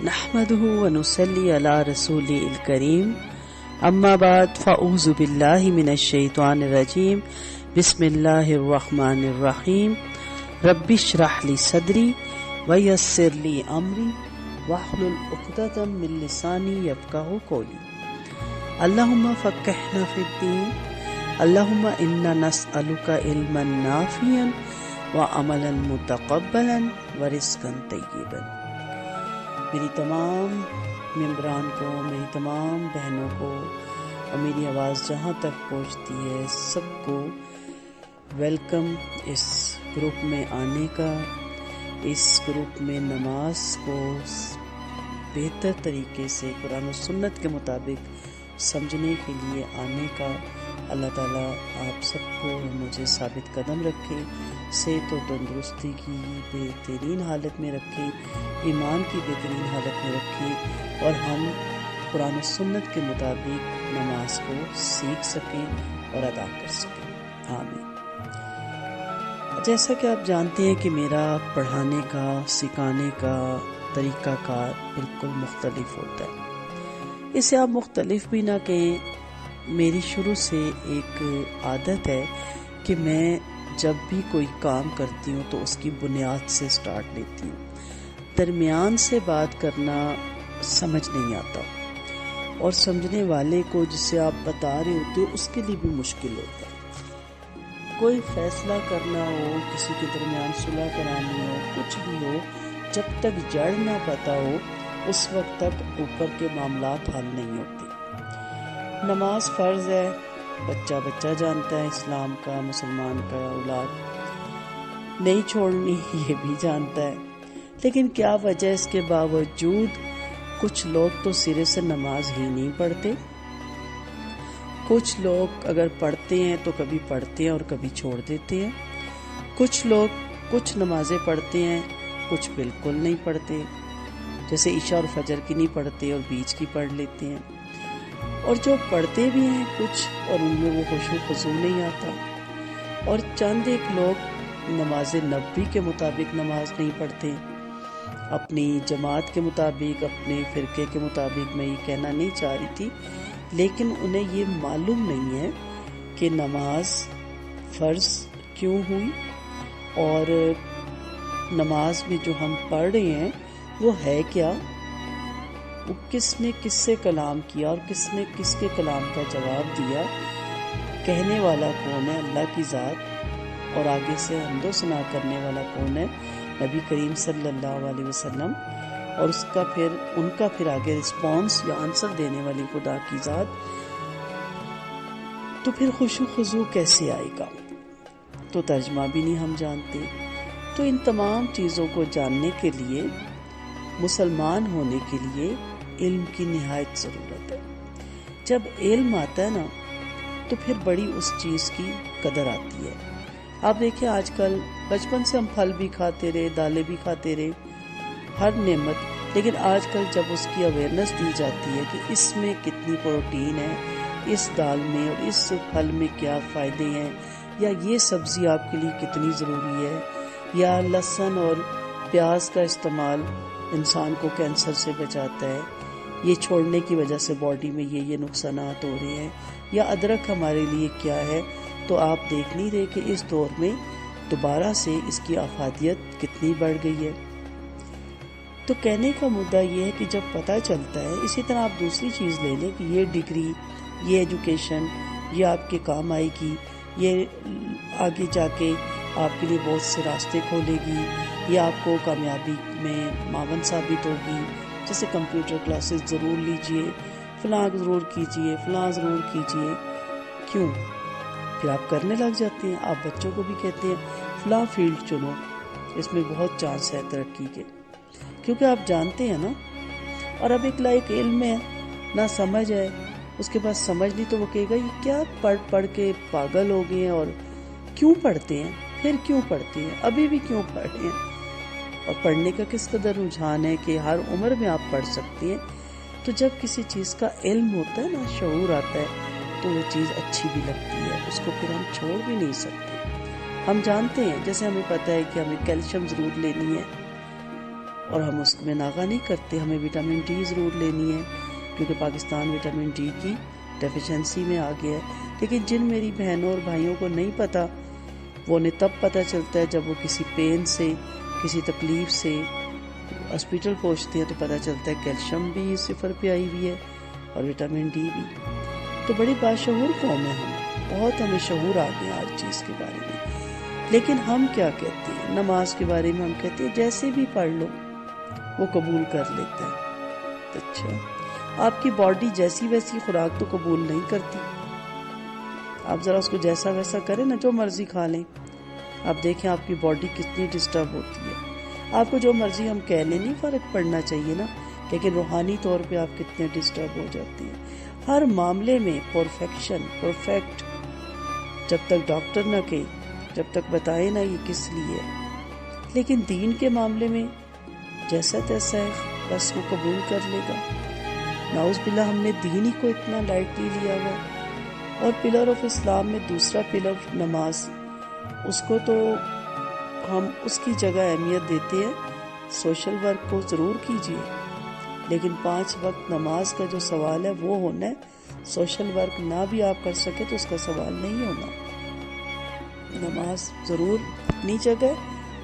نحمده ونصلي على رسوله الكريم اما بعد فاعوذ بالله من الشیطان الرجیم بسم اللہ الرحمن الرحیم رب اشرح لي صدری ویسر لي امری واحلل عقدۃ من لسانی یفقهوا قولی اللهم فقهنا في الدین اللهم انا نسألك علما نافعا وعملا متقبلا ورزقا طیبا۔ میری تمام ممبران کو، میری تمام بہنوں کو اور میری آواز جہاں تک پہنچتی ہے سب کو ویلکم اس گروپ میں آنے کا، اس گروپ میں نماز کو بہتر طریقے سے قرآن و سنت کے مطابق سمجھنے کے لیے آنے کا۔ اللہ تعالیٰ آپ سب کو اور مجھے ثابت قدم رکھے، صحت و تندرستی کی بہترین حالت میں رکھے، ایمان کی بہترین حالت میں رکھے اور ہم قرآن و سنت کے مطابق نماز کو سیکھ سکیں اور ادا کر سکیں، آمین۔ جیسا کہ آپ جانتے ہیں کہ میرا پڑھانے کا، سکھانے کا طریقہ کار بالکل مختلف ہوتا ہے۔ اسے آپ مختلف بھی نہ کہیں، میری شروع سے ایک عادت ہے کہ میں جب بھی کوئی کام کرتی ہوں تو اس کی بنیاد سے سٹارٹ لیتی ہوں۔ درمیان سے بات کرنا سمجھ نہیں آتا اور سمجھنے والے کو جسے آپ بتا رہے ہوتے ہو اس کے لیے بھی مشکل ہوتا ہے۔ کوئی فیصلہ کرنا ہو، کسی کے درمیان صلح کرانی ہو، کچھ بھی ہو، جب تک جڑ نہ پتا ہو اس وقت تک اوپر کے معاملات حل نہیں ہوتے۔ نماز فرض ہے، بچہ بچہ جانتا ہے اسلام کا، مسلمان کا اولاد نہیں چھوڑنی یہ بھی جانتا ہے، لیکن کیا وجہ اس کے باوجود کچھ لوگ تو سرے سے نماز ہی نہیں پڑھتے۔ کچھ لوگ اگر پڑھتے ہیں تو کبھی پڑھتے ہیں اور کبھی چھوڑ دیتے ہیں۔ کچھ لوگ کچھ نمازیں پڑھتے ہیں، کچھ بالکل نہیں پڑھتے، جیسے عشاء اور فجر کی نہیں پڑھتے اور بیچ کی پڑھ لیتے ہیں، اور جو پڑھتے بھی ہیں کچھ اور ان میں وہ خشوع خضوع نہیں آتا، اور چند ایک لوگ نماز نبوی کے مطابق نماز نہیں پڑھتے، اپنی جماعت کے مطابق، اپنے فرقے کے مطابق۔ میں یہ کہنا نہیں چاہ رہی تھی، لیکن انہیں یہ معلوم نہیں ہے کہ نماز فرض کیوں ہوئی اور نماز میں جو ہم پڑھ رہے ہیں وہ ہے کیا، وہ کس نے کس سے کلام کیا اور کس نے کس کے کلام کا جواب دیا، کہنے والا کون ہے، اللہ کی ذات، اور آگے سے حمد و ثنا کرنے والا کون ہے، نبی کریم صلی اللہ علیہ وسلم، اور ان کا پھر آگے رسپانس یا آنسر دینے والی خدا کی ذات۔ تو پھر خشوع خضوع کیسے آئے گا؟ تو ترجمہ بھی نہیں ہم جانتے۔ تو ان تمام چیزوں کو جاننے کے لیے، مسلمان ہونے کے لیے علم کی نہایت ضرورت ہے۔ جب علم آتا ہے نا تو پھر بڑی اس چیز کی قدر آتی ہے۔ آپ دیکھیں آج کل بچپن سے ہم پھل بھی کھاتے رہے، دالیں بھی کھاتے رہے، ہر نعمت، لیکن آج کل جب اس کی اویئرنیس دی جاتی ہے کہ اس میں کتنی پروٹین ہے، اس دال میں اور اس پھل میں کیا فائدے ہیں، یا یہ سبزی آپ کے لیے کتنی ضروری ہے، یا لہسن اور پیاز کا استعمال انسان کو کینسر سے بچاتا ہے، یہ چھوڑنے کی وجہ سے باڈی میں یہ نقصانات ہو رہے ہیں، یا ادرک ہمارے لیے کیا ہے، تو آپ دیکھ نہیں رہے کہ اس دور میں دوبارہ سے اس کی افادیت کتنی بڑھ گئی ہے۔ تو کہنے کا مدعا یہ ہے کہ جب پتہ چلتا ہے، اسی طرح آپ دوسری چیز لے لیں کہ یہ ڈگری، یہ ایجوکیشن، یہ آپ کے کام آئے گی، یہ آگے جا کے آپ کے لیے بہت سے راستے کھولے گی، یہ آپ کو کامیابی میں معاون ثابت ہوگی، جیسے کمپیوٹر کلاسز ضرور لیجئے، فلاں ضرور کیجئے، فلاں ضرور کیجئے۔ کیوں؟ پھر آپ کرنے لگ جاتے ہیں۔ آپ بچوں کو بھی کہتے ہیں فلاں فیلڈ چنو، اس میں بہت چانس ہے ترقی کے، کیونکہ آپ جانتے ہیں نا۔ اور اب ایک لائق علم ہے، نہ سمجھ ہے، اس کے پاس سمجھ نہیں، تو وہ کہے گا یہ کیا پڑھ کے پاگل ہو گئے ہیں، اور کیوں پڑھتے ہیں، پھر کیوں پڑھتے ہیں، ابھی بھی کیوں پڑھ رہے ہیں، اور پڑھنے کا کس قدر رجحان ہے کہ ہر عمر میں آپ پڑھ سکتے ہیں۔ تو جب کسی چیز کا علم ہوتا ہے نا، شعور آتا ہے، تو وہ چیز اچھی بھی لگتی ہے، اس کو پھر ہم چھوڑ بھی نہیں سکتے۔ ہم جانتے ہیں، جیسے ہمیں پتہ ہے کہ ہمیں کیلشیم ضرور لینی ہے، اور ہم اس میں ناغہ نہیں کرتے. ہمیں وٹامن ڈی ضرور لینی ہے کیونکہ پاکستان وٹامن ڈی کی ڈیفیشنسی میں آ گیا ہے. لیکن جن میری بہنوں اور بھائیوں کو نہیں پتا، وہ انہیں تب پتہ چلتا ہے جب وہ کسی پین سے، کسی تکلیف سے ہاسپٹل پہنچتے ہیں تو پتہ چلتا ہے کیلشیم بھی 0 پہ آئی ہوئی ہے اور وٹامن ڈی بھی. تو بڑی باشعور قوم ہے ہم، بہت ہمیں شعور آ گیا ہر چیز کے بارے میں. لیکن ہم کیا کہتے ہیں؟ نماز کے بارے میں ہم کہتے ہیں جیسے بھی پڑھ لو وہ قبول کر لیتا ہے. اچھا، آپ کی باڈی جیسی ویسی خوراک تو قبول نہیں کرتی. آپ ذرا اس کو جیسا ویسا کریں نا، جو مرضی کھا لیں، آپ دیکھیں آپ کی باڈی کتنی ڈسٹرب ہوتی ہے. آپ کو جو مرضی ہم کہہ لیں، نہیں فرق پڑنا چاہیے نا، لیکن روحانی طور پہ آپ کتنے ڈسٹرب ہو جاتے ہیں. ہر معاملے میں پرفیکٹ جب تک ڈاکٹر نہ کہے، جب تک بتائے نا یہ کس لیے ہے. لیکن دین کے معاملے میں جیسا تیسا ہے، بس وہ قبول کر لے گا. نعوذ باللہ، ہم نے دین ہی کو اتنا لائٹلی لیا ہوا. اور پلر آف اسلام میں دوسرا پلر نماز، اس کو تو ہم اس کی جگہ اہمیت دیتے ہیں. سوشل ورک کو ضرور کیجیے، لیکن 5 وقت نماز کا جو سوال ہے وہ ہونا ہے. سوشل ورک نہ بھی آپ کر سکے تو اس کا سوال نہیں ہونا. نماز ضرور اپنی جگہ.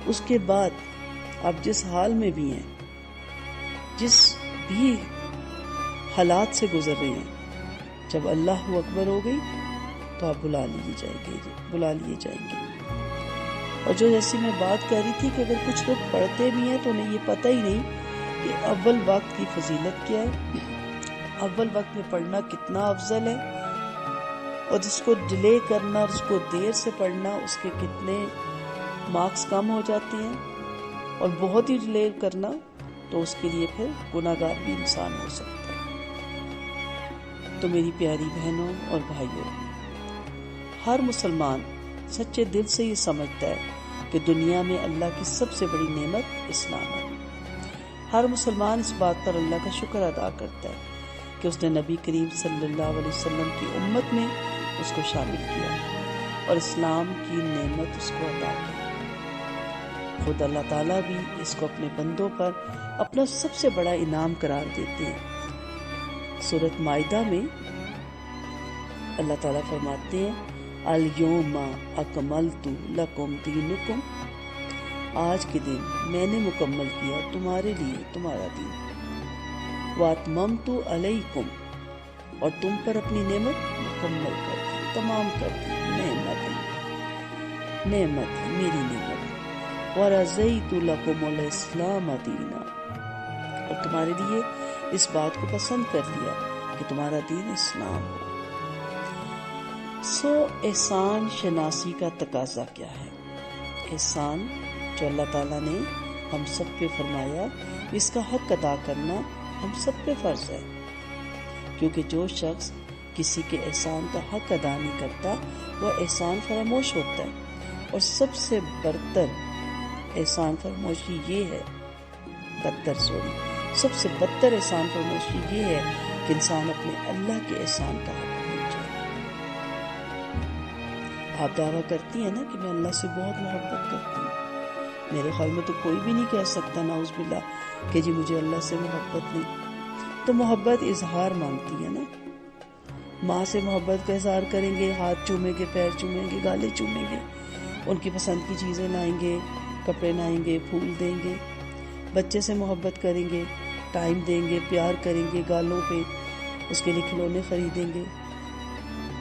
اس کے بعد آپ جس حال میں بھی ہیں، جس بھی حالات سے گزر رہے ہیں، جب اللہ اکبر ہو گئی تو آپ بلا لیے جائیں گے. اور جو جیسی میں بات کر رہی تھی کہ اگر کچھ لوگ پڑھتے بھی ہیں تو انہیں یہ پتہ ہی نہیں کہ اول وقت کی فضیلت کیا ہے، اول وقت میں پڑھنا کتنا افضل ہے، اور جس کو ڈیلے کرنا اور اس کو دیر سے پڑھنا، اس کے کتنے مارکس کم ہو جاتے ہیں. اور بہت ہی ڈیلے کرنا تو اس کے لیے پھر گناہگار بھی انسان ہو سکتا ہے. تو میری پیاری بہنوں اور بھائیوں، ہر مسلمان سچے دل سے یہ سمجھتا ہے کہ دنیا میں اللہ کی سب سے بڑی نعمت اسلام ہے. ہر مسلمان اس بات پر اللہ کا شکر ادا کرتا ہے کہ اس نے نبی کریم صلی اللہ علیہ وسلم کی امت میں اس کو شامل کیا اور اسلام کی نعمت اس کو عطا کی. خود اللہ تعالیٰ بھی اس کو اپنے بندوں پر اپنا سب سے بڑا انعام قرار دیتے ہیں. سورۃ مائدہ میں اللہ تعالیٰ فرماتے ہیں، الیوم اکملت لکم دینکم، آج کے دن میں نے مکمل کیا تمہارے لیے تمہارا دین. واتممت علیکم، اور تم پر اپنی نعمت مکمل کر دی، تمام کر دی. نعمت میری نعمت. ورضیت لکم الاسلام دینا، اور تمہارے لیے اس بات کو پسند کر لیا کہ تمہارا دین اسلام ہو. احسان شناسی کا تقاضا کیا ہے؟ احسان جو اللہ تعالیٰ نے ہم سب پہ فرمایا، اس کا حق ادا کرنا ہم سب پہ فرض ہے. کیونکہ جو شخص کسی کے احسان کا حق ادا نہیں کرتا وہ احسان فراموش ہوتا ہے. اور سب سے برتر احسان فراموشی یہ ہے، سب سے بدتر احسان فراموشی یہ ہے کہ انسان اپنے اللہ کے احسان کا حق بھول جائے. آپ دعویٰ کرتی ہیں نا کہ میں اللہ سے بہت محبت کرتی ہوں. میرے خیال میں تو کوئی بھی نہیں کہہ سکتا نعوذ باللہ کہ جی مجھے اللہ سے محبت نہیں. تو محبت اظہار مانگتی ہے نا. ماں سے محبت کا اظہار کریں گے، ہاتھ چومیں گے، پیر چومیں گے، گالے چومیں گے، ان کی پسند کی چیزیں لائیں گے، کپڑے لائیں گے، پھول دیں گے. بچے سے محبت کریں گے، ٹائم دیں گے، پیار کریں گے، گالوں پہ اس کے لیے کھلونے خریدیں گے.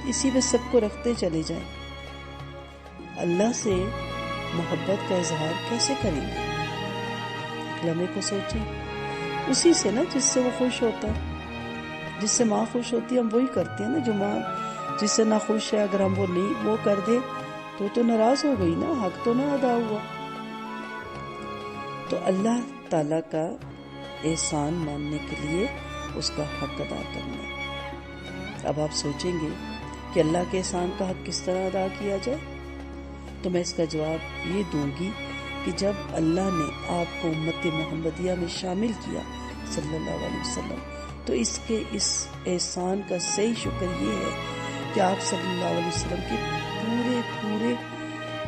اسی میں سب کو رکھتے چلے جائیں. اللہ سے محبت کا اظہار کیسے کریں گے؟ ایک لمحے کو سوچیں. اسی سے نا جس سے وہ خوش ہوتا ہے. جس سے ماں خوش ہوتی ہے ہم وہی کرتے ہیں نا. جو ماں جس سے نہ خوش ہے اگر ہم وہ کر دیں تو ناراض ہو گئی نا، حق تو نہ ادا ہوا. تو اللہ تعالیٰ کا احسان ماننے کے لیے اس کا حق ادا کرنا ہے. اب آپ سوچیں گے کہ اللہ کے احسان کا حق کس طرح ادا کیا جائے، تو میں اس کا جواب یہ دوں گی کہ جب اللہ نے آپ کو امت محمدیہ میں شامل کیا صلی اللہ علیہ وسلم، تو اس احسان کا صحیح شکر یہ ہے کہ آپ صلی اللہ علیہ وسلم کے پورے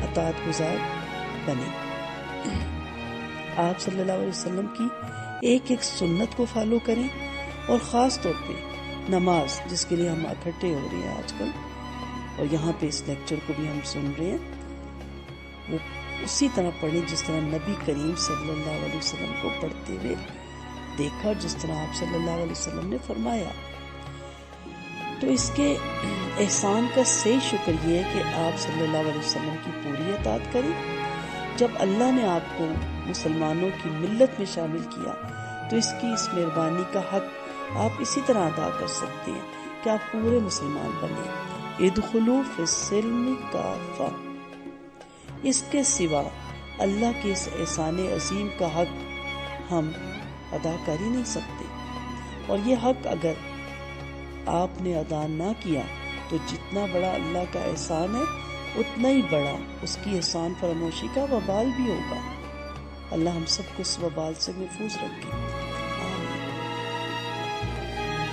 اطاعت گزار بنے. آپ صلی اللہ علیہ وسلم کی ایک ایک سنت کو فالو کریں، اور خاص طور پہ نماز، جس کے لیے ہم اکٹھے ہو رہے ہیں آج کل اور یہاں پہ اس لیکچر کو بھی ہم سن رہے ہیں، وہ اسی طرح پڑھیں جس طرح نبی کریم صلی اللہ علیہ وسلم کو پڑھتے ہوئے دیکھا، جس طرح آپ صلی اللہ علیہ وسلم نے فرمایا۔ تو اس کے احسان کا صحیح شکر یہ ہے کہ آپ صلی اللہ علیہ وسلم کی پوری اطاعت کریں۔ جب اللہ نے آپ کو مسلمانوں کی ملت میں شامل کیا تو اس کی اس مہربانی کا حق آپ اسی طرح ادا کر سکتے ہیں کہ آپ پورے مسلمان بنیں۔ ادخلوا فی السلم کافہ۔ اس کے سوا اللہ کے اس احسان عظیم کا حق ہم ادا کر ہی نہیں سکتے، اور یہ حق اگر آپ نے ادا نہ کیا تو جتنا بڑا اللہ کا احسان ہے اتنا ہی بڑا اس کی احسان فراموشی کا وبال بھی ہوگا۔ اللہ ہم سب کو اس وبال سے محفوظ رکھے، آمین۔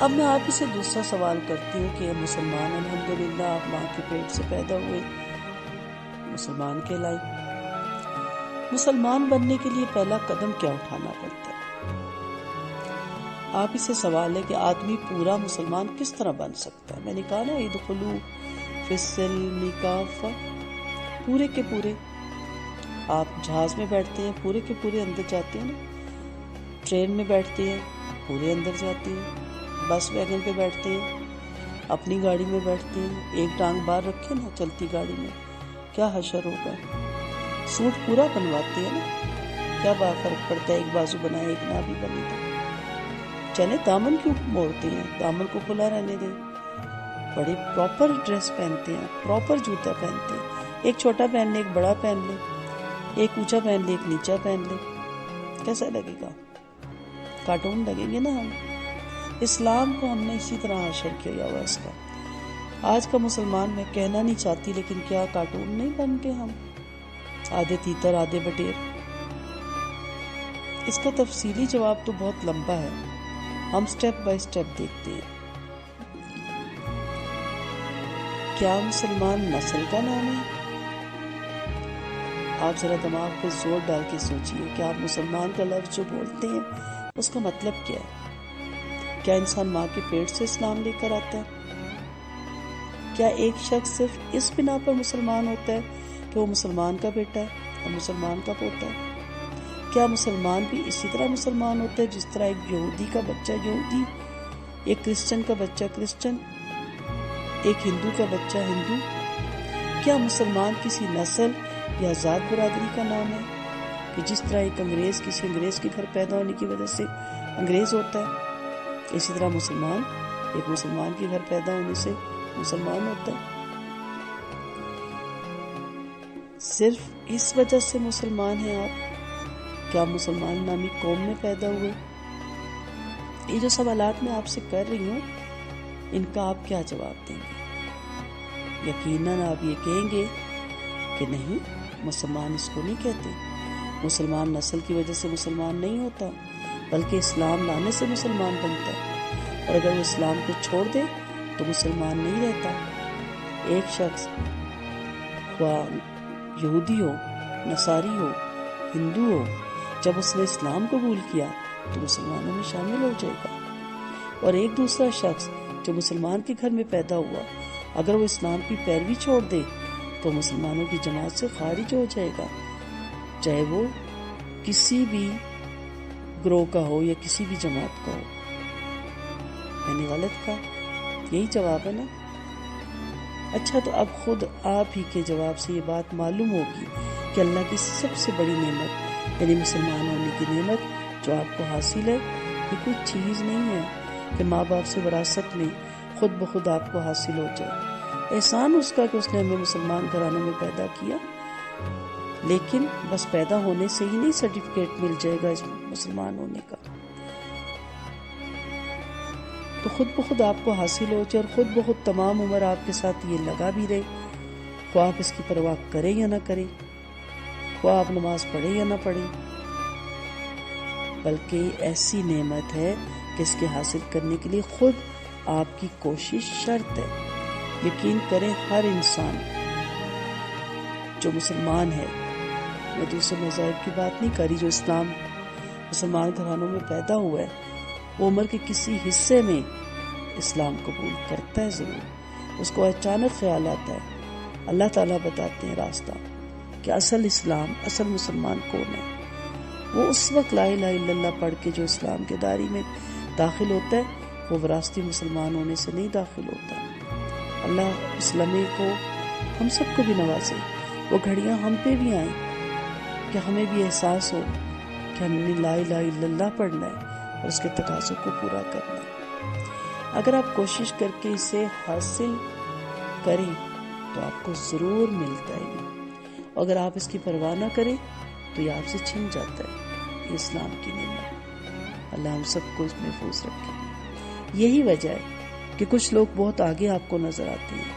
اب میں آپ ہی سے دوسرا سوال کرتی ہوں کہ مسلمان الحمدللہ آپ ماں کے پیٹ سے پیدا ہوئے، مسلمان کہلائے۔ مسلمان بننے کے لیے پہلا قدم کیا اٹھانا پڑتا ہے؟ آپ ہی سے سوال ہے کہ آدمی پورا مسلمان کس طرح بن سکتا ہے؟ میں نے کہا نا ادخلوا فی السلم کافہ، پورے کے پورے۔ آپ جہاز میں بیٹھتے ہیں، پورے کے پورے اندر جاتے ہیں نا، ٹرین میں بیٹھتے ہیں، پورے اندر جاتے ہیں، بس ویگن پہ بیٹھتے ہیں، اپنی گاڑی میں بیٹھتے ہیں، ایک ٹانگ باہر رکھے نا چلتی گاڑی میں، کیا حشر ہوگا؟ سوٹ پورا بنواتے ہیں نا، کیا فرق پڑتا ہے ایک بازو بنائے ایک نہ بھی بنے تو؟ چلے دامن کیوں موڑتے ہیں؟ دامن کو کھلا رہنے دیں۔ بڑے پراپر ڈریس پہنتے ہیں، پراپر جوتا پہنتے ہیں، ایک چھوٹا پہن لے ایک بڑا پہن لے، ایک اونچا پہن لے ایک نیچا پہن لے، کیسا لگے گا؟ کارٹون لگیں گے نا ہم۔ اسلام کو ہم نے اسی طرح حشر کیا ہوا اس کا۔ آج کا مسلمان میں کہنا نہیں چاہتی لیکن کیا کارٹون نہیں بن گئے ہم؟ آدھے تیتر آدھے بٹیر۔ اس کا تفصیلی جواب تو بہت لمبا ہے، ہم سٹیپ بائی سٹیپ دیکھتے ہیں۔ کیا مسلمان نسل کا نام ہے؟ آپ ذرا دماغ پہ زور ڈال کے سوچئے کہ آپ مسلمان کا لفظ جو بولتے ہیں اس کا مطلب کیا ہے؟ کیا انسان ماں کے پیٹ سے اسلام لے کر آتا ہے؟ کیا ایک شخص صرف اس بنا پر مسلمان ہوتا ہے کہ وہ مسلمان کا بیٹا ہے اور مسلمان کا پوتا ہے؟ کیا مسلمان بھی اسی طرح مسلمان ہوتا ہے جس طرح ایک یہودی کا بچہ یہودی، ایک کرسچن کا بچہ کرسچن، ایک ہندو کا بچہ ہندو؟ کیا مسلمان کسی نسل یا ذات برادری کا نام ہے کہ جس طرح ایک انگریز کسی انگریز کے گھر پیدا ہونے کی وجہ سے انگریز ہوتا ہے، اسی طرح مسلمان ایک مسلمان کے گھر پیدا ہونے سے مسلمان ہوتا ہے؟ صرف اس وجہ سے مسلمان ہیں آپ؟ کیا مسلمان نامی قوم میں پیدا ہوئے؟ یہ جو سوالات میں آپ سے کر رہی ہوں ان کا آپ کیا جواب دیں گے؟ یقیناً آپ یہ کہیں گے کہ نہیں، مسلمان اس کو نہیں کہتے، مسلمان نسل کی وجہ سے مسلمان نہیں ہوتا بلکہ اسلام لانے سے مسلمان بنتا ہے، اور اگر وہ اسلام کو چھوڑ دے تو مسلمان نہیں رہتا۔ ایک شخص خواہ یہودی ہو، نصاری ہو، ہندو ہو، جب اس نے اسلام قبول کیا تو مسلمانوں میں شامل ہو جائے گا، اور ایک دوسرا شخص جو مسلمان کے گھر میں پیدا ہوا اگر وہ اسلام کی پیروی چھوڑ دے تو مسلمانوں کی جماعت سے خارج ہو جائے گا، چاہے وہ کسی بھی گروہ کا ہو یا کسی بھی جماعت کا ہو۔ میں نے غلط کہا؟ یہی جواب ہے نا؟ اچھا، تو اب خود آپ ہی کے جواب سے یہ بات معلوم ہوگی کہ اللہ کی سب سے بڑی نعمت یعنی مسلمان ہونے کی نعمت جو آپ کو حاصل ہے یہ کوئی چیز نہیں ہے کہ ماں باپ سے وراثت میں خود بخود آپ کو حاصل ہو جائے۔ احسان اس کا کہ اس نے ہمیں مسلمان گھرانے میں پیدا کیا، لیکن بس پیدا ہونے سے ہی نہیں سرٹیفکیٹ مل جائے گا اس مسلمان ہونے کا، تو خود بخود آپ کو حاصل ہو جائے اور خود بخود تمام عمر آپ کے ساتھ یہ لگا بھی رہے، خواہ آپ اس کی پرواہ کریں یا نہ کریں، خواہ آپ نماز پڑھیں یا نہ پڑھیں، بلکہ ایسی نعمت ہے کہ اس کے حاصل کرنے کے لیے خود آپ کی کوشش شرط ہے۔ یقین کریں ہر انسان جو مسلمان ہے میں دوسرے مذاہب کی بات نہیں کر رہی. جو اسلام مسلمان گھرانوں میں پیدا ہوا ہے وہ عمر کے کسی حصے میں اسلام قبول کرتا ہے ضرور. اس کو اچانک خیال آتا ہے. اللہ تعالیٰ بتاتے ہیں راستہ کہ اصل اسلام، اصل مسلمان کون ہے. وہ اس وقت لا الہ الا اللہ پڑھ کے جو اسلام کے دائرے میں داخل ہوتا ہے وہ وراثتی مسلمان ہونے سے نہیں داخل ہوتا. اللہ اس لمحے کو ہم سب کو بھی نوازے، وہ گھڑیاں ہم پہ بھی آئیں کہ ہمیں بھی احساس ہو کہ ہم نے لا الہ الا اللہ پڑھنا ہے اور اس کے تقاضوں کو پورا کرنا ہے. اگر آپ کوشش کر کے اسے حاصل کریں تو آپ کو ضرور ملتا ہے. اگر آپ اس کی پرواہ نہ کریں تو یہ آپ سے چھن جاتا ہے. یہ اسلام کی نعمت. اللہ ہم سب کو اس محفوظ رکھے. یہی وجہ ہے کہ کچھ لوگ بہت آگے آپ کو نظر آتے ہیں.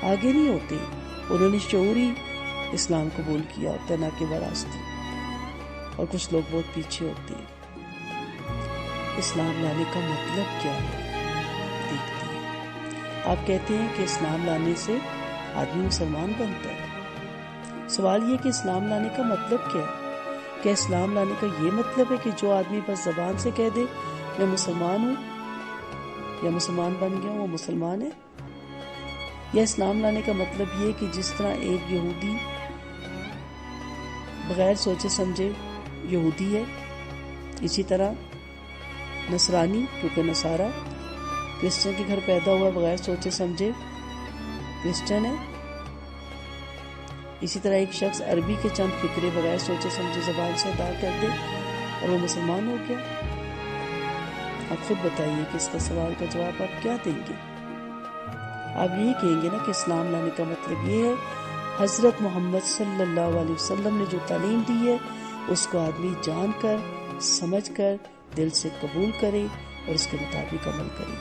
آگے نہیں ہوتے، انہوں نے شعوری اسلام قبول کیا ہوتا ہے نہ کہ وراثتی. اور کچھ لوگ بہت پیچھے ہوتے ہیں. اسلام لانے کا مطلب کیا ہے دیکھتے ہیں. آپ کہتے ہیں کہ اسلام لانے سے آدمی مسلمان بنتا ہے. سوال یہ کہ اسلام لانے کا مطلب کیا ہے؟ کیا اسلام لانے کا یہ مطلب ہے کہ جو آدمی بس زبان سے کہہ دے میں مسلمان ہوں یا مسلمان بن گیا ہوں وہ مسلمان ہے؟ یا اسلام لانے کا مطلب یہ کہ جس طرح ایک یہودی بغیر سوچے سمجھے یہودی ہے، اسی طرح نصرانی کیونکہ نصارہ کرسچن کے گھر پیدا ہوا بغیر سوچے سمجھے کرسچن ہے. اسی طرح ایک شخص عربی کے چند فکرے بغیر سوچے سمجھے زبان سے ادا کر دے اور وہ مسلمان ہو گیا. آپ خود بتائیے کہ اس کا سوال کا جواب آپ کیا دیں گے؟ آپ یہی کہیں گے نا کہ اسلام لانے کا مطلب یہ ہے حضرت محمد صلی اللہ علیہ وسلم نے جو تعلیم دی ہے اس کو آدمی جان کر سمجھ کر دل سے قبول کرے اور اس کے مطابق عمل کرے.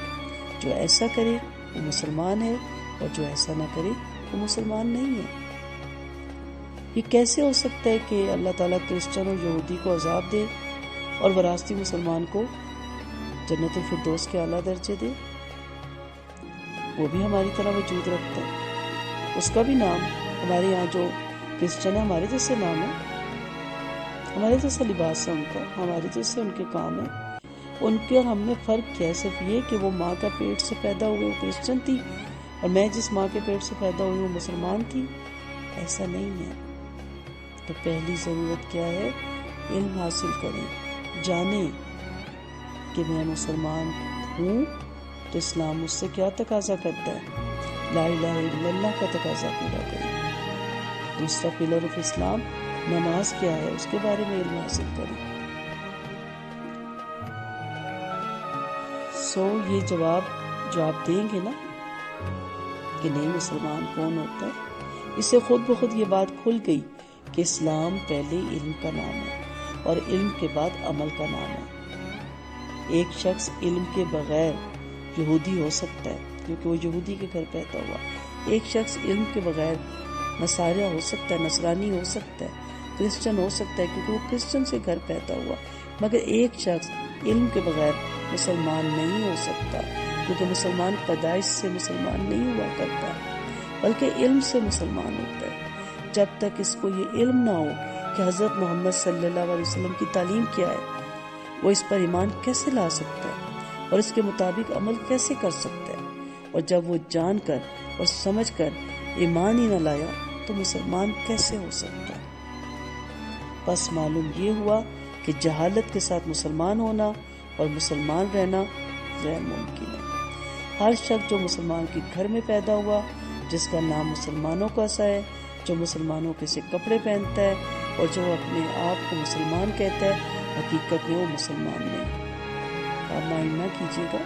جو ایسا کرے وہ مسلمان ہے اور جو ایسا نہ کرے وہ مسلمان نہیں ہے. یہ کیسے ہو سکتا ہے کہ اللہ تعالیٰ کرسچن اور یہودی کو عذاب دے اور وراثتی مسلمان کو جنت الفردوس کے اعلیٰ درجے دے؟ وہ بھی ہماری طرح وجود رکھتا ہے. اس کا بھی نام ہمارے یہاں جو کرسچن ہے ہمارے جیسے نام ہے، ہمارے جیسا لباس ہے ان کا، ہمارے جیسے ان کے کام ہیں. ان کے اور ہم میں فرق کیا ہے؟ صرف یہ کہ وہ ماں کا پیٹ سے پیدا ہوئے وہ کرسچن تھی اور میں جس ماں کے پیٹ سے پیدا ہوئی وہ مسلمان تھی. ایسا نہیں ہے. تو پہلی ضرورت کیا ہے؟ علم حاصل کریں، جانیں کہ میں مسلمان ہوں تو اسلام مجھ سے کیا تقاضا کرتا ہے. لا الہ الا اللہ کا تقاضا پورا کریں. دوسرا پلر آف اسلام نماز کیا ہے اس کے بارے میں علم حاصل کریں. یہ جواب جو آپ دیں گے نا کہ نہیں مسلمان کون ہوتا ہے، اس سے خود بخود یہ بات کھل گئی کہ اسلام پہلے علم کا نام ہے اور علم کے بعد عمل کا نام ہے. ایک شخص علم کے بغیر یہودی ہو سکتا ہے کیونکہ وہ یہودی کے گھر پیدا ہوا. ایک شخص علم کے بغیر نصاریہ ہو سکتا ہے، نصرانی ہو سکتا ہے، کرسچن ہو سکتا ہے کیونکہ وہ کرسچن سے گھر پیدا ہوا. مگر ایک شخص علم کے بغیر مسلمان نہیں ہو سکتا کیونکہ مسلمان پیدائش سے مسلمان نہیں ہوا کرتا بلکہ علم سے مسلمان ہوتا ہے. جب تک اس کو یہ علم نہ ہو کہ حضرت محمد صلی اللہ علیہ وسلم کی تعلیم کیا ہے، وہ اس پر ایمان کیسے لا سکتا ہے اور اس کے مطابق عمل کیسے کر سکتا ہے. اور جب وہ جان کر اور سمجھ کر ایمان ہی نہ لایا تو مسلمان کیسے ہو سکتا ہے. بس معلوم یہ ہوا کہ جہالت کے ساتھ مسلمان ہونا اور مسلمان رہنا غیر ممکن ہے. ہر شخص جو مسلمان کے گھر میں پیدا ہوا، جس کا نام مسلمانوں کا سا ہے، جو مسلمانوں کے سے کپڑے پہنتا ہے اور جو اپنے آپ کو مسلمان کہتا ہے، حقیقت میں وہ مسلمان نہیں. آپ مائنڈ نہ کیجیے گا،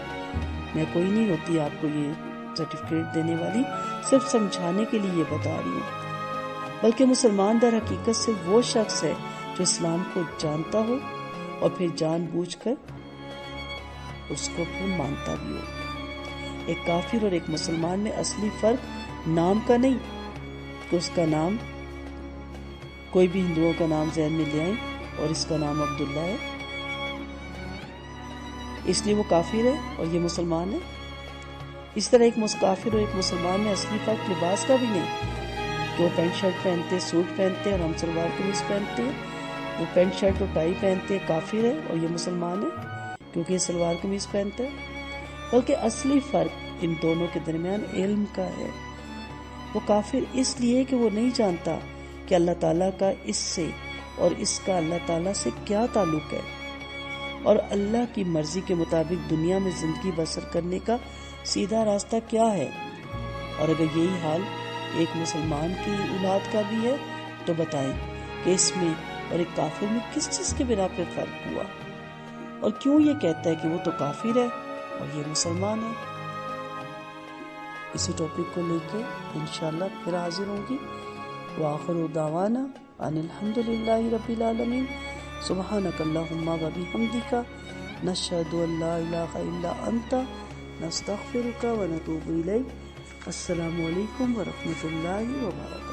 میں کوئی نہیں ہوتی آپ کو یہ سرٹیفکیٹ دینے والی، صرف سمجھانے کے لیے یہ بتا رہی ہوں. بلکہ مسلمان در حقیقت صرف وہ شخص ہے جو اسلام کو جانتا ہو اور پھر جان بوجھ کر اس کو پھر مانتا بھی ہو. ایک کافر اور ایک مسلمان میں اصلی فرق نام کا نہیں کہ اس کا نام کوئی بھی ہندوؤں کا نام ذہن میں لے آئیں اور اس کا نام عبداللہ ہے اس لیے وہ کافر ہے اور یہ مسلمان ہے. اس طرح ایک کافر اور ایک مسلمان میں اصلی فرق لباس کا بھی نہیں کہ وہ پینٹ شرٹ پہنتے سوٹ پہنتے ہیں اور ہم سلوار قمیص پہنتے ہیں، وہ پینٹ شرٹ اور ٹائی پہنتے ہیں کافر ہے اور یہ مسلمان ہے کیونکہ یہ سلوار قمیص پہنتا ہے، بلکہ اصلی فرق ان دونوں کے درمیان علم کا ہے۔ وہ کافر اس لیے کہ وہ نہیں جانتا کہ اللہ تعالیٰ کا اس سے اور اس کا اللہ تعالیٰ سے کیا تعلق ہے اور اللہ کی مرضی کے مطابق دنیا میں زندگی بسر کرنے کا سیدھا راستہ کیا ہے۔ اور اگر یہی حال ایک مسلمان کی اولاد کا بھی ہے تو بتائیں کہ اس میں اور ایک کافر میں کس چیز کے بنا پہ فرق ہوا، اور کیوں یہ کہتا ہے کہ وہ تو کافر ہے اور یہ مسلمان ہے۔ اسی ٹاپک کو لے کے انشاءاللہ پھر حاضر ہوں گی۔ وآخر دعوانا ان الحمدللہ رب العالمین۔ سبحانک اللہم و بحمدک، نشہد ان لا الہ الا انت، نستغفرک و نتوب الیک۔ السلام علیکم ورحمۃ اللہ وبرکاتہ۔